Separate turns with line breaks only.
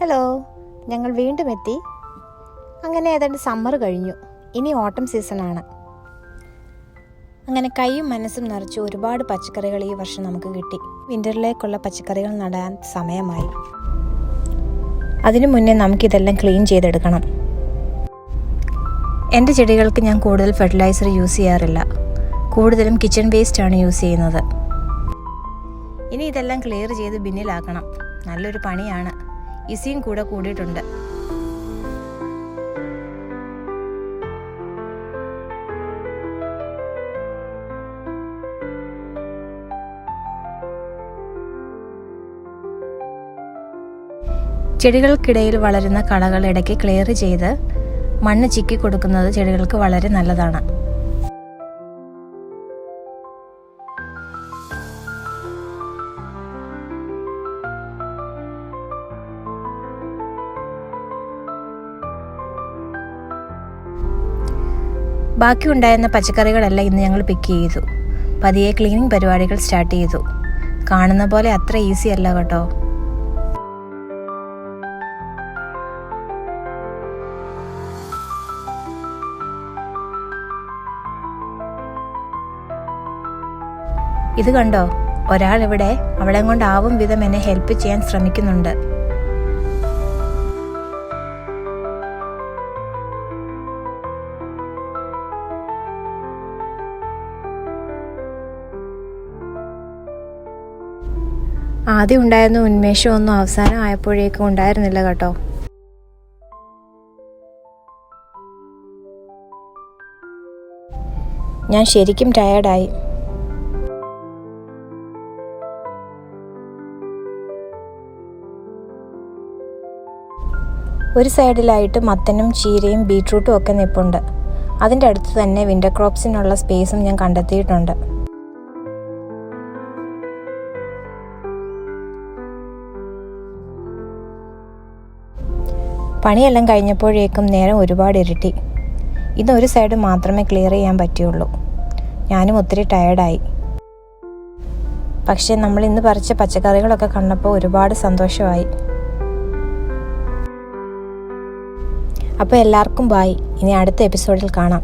Hello, ഞങ്ങൾ വീണ്ടും എത്തി. അങ്ങനെ ഏതാണ്ട് സമ്മർ കഴിഞ്ഞു, ഇനി ഓട്ടം സീസണാണ്. അങ്ങനെ കൈയും മനസ്സും നിറച്ച് ഒരുപാട് പച്ചക്കറികൾ ഈ വർഷം നമുക്ക് കിട്ടി. വിൻ്ററിലേക്കുള്ള പച്ചക്കറികൾ നടാൻ സമയമായി. അതിനു മുന്നേ നമുക്കിതെല്ലാം ക്ലീൻ ചെയ്തെടുക്കണം. എൻ്റെ ചെടികൾക്ക് ഞാൻ കൂടുതൽ ഫെർട്ടിലൈസർ യൂസ് ചെയ്യാറില്ല. കൂടുതലും കിച്ചൺ വേസ്റ്റാണ് യൂസ് ചെയ്യുന്നത്. ഇനി ഇതെല്ലാം ക്ലിയർ ചെയ്ത് ബിന്നിലാക്കണം. നല്ലൊരു പണിയാണ്. ഇസിയും കൂടെ കൂടിയിട്ടുണ്ട്. ചെടികൾക്കിടയിൽ വളരുന്ന കളകൾ ഇടയ്ക്ക് ക്ലിയർ ചെയ്ത് മണ്ണ് ചിക്കി കൊടുക്കുന്നത് ചെടികൾക്ക് വളരെ നല്ലതാണ്. ബാക്കിയുണ്ടായിരുന്ന പച്ചക്കറികളെല്ലാം ഇന്ന് ഞങ്ങൾ പിക്ക് ചെയ്തു. പതിയെ ക്ലീനിങ് പരിപാടികൾ സ്റ്റാർട്ട് ചെയ്തു. കാണുന്ന പോലെ അത്ര ഈസി അല്ല കേട്ടോ. ഇത് കണ്ടോ, ഒരാളിവിടെ അവളെ കൊണ്ടാവും വിധം എന്നെ ഹെൽപ്പ് ചെയ്യാൻ ശ്രമിക്കുന്നുണ്ട്. ആദ്യം ഉണ്ടായിരുന്ന ഉന്മേഷമൊന്നും അവസാനം ആയപ്പോഴേക്കും ഉണ്ടായിരുന്നില്ല കേട്ടോ. ഞാൻ ശരിക്കും ടയേർഡായി. ഒരു സൈഡിലായിട്ട് മത്തനും ചീരയും ബീട്രൂട്ടും ഒക്കെ നിൽപ്പുണ്ട്. അതിൻ്റെ അടുത്ത് തന്നെ വിൻ്റർ ക്രോപ്സിനുള്ള സ്പേസും ഞാൻ കണ്ടെത്തിയിട്ടുണ്ട്. പണിയെല്ലാം കഴിഞ്ഞപ്പോഴേക്കും നേരം ഒരുപാട് ഇരട്ടി. ഇതൊരു സൈഡ് മാത്രമേ ക്ലിയർ ചെയ്യാൻ പറ്റുള്ളൂ. ഞാനും ഒത്തിരി ടയേർഡായി. പക്ഷേ നമ്മൾ ഇന്ന് പറിച്ച പച്ചക്കറികളൊക്കെ കണ്ടപ്പോൾ ഒരുപാട് സന്തോഷമായി. അപ്പോൾ എല്ലാവർക്കും ബായ്. ഇനി അടുത്ത എപ്പിസോഡിൽ കാണാം.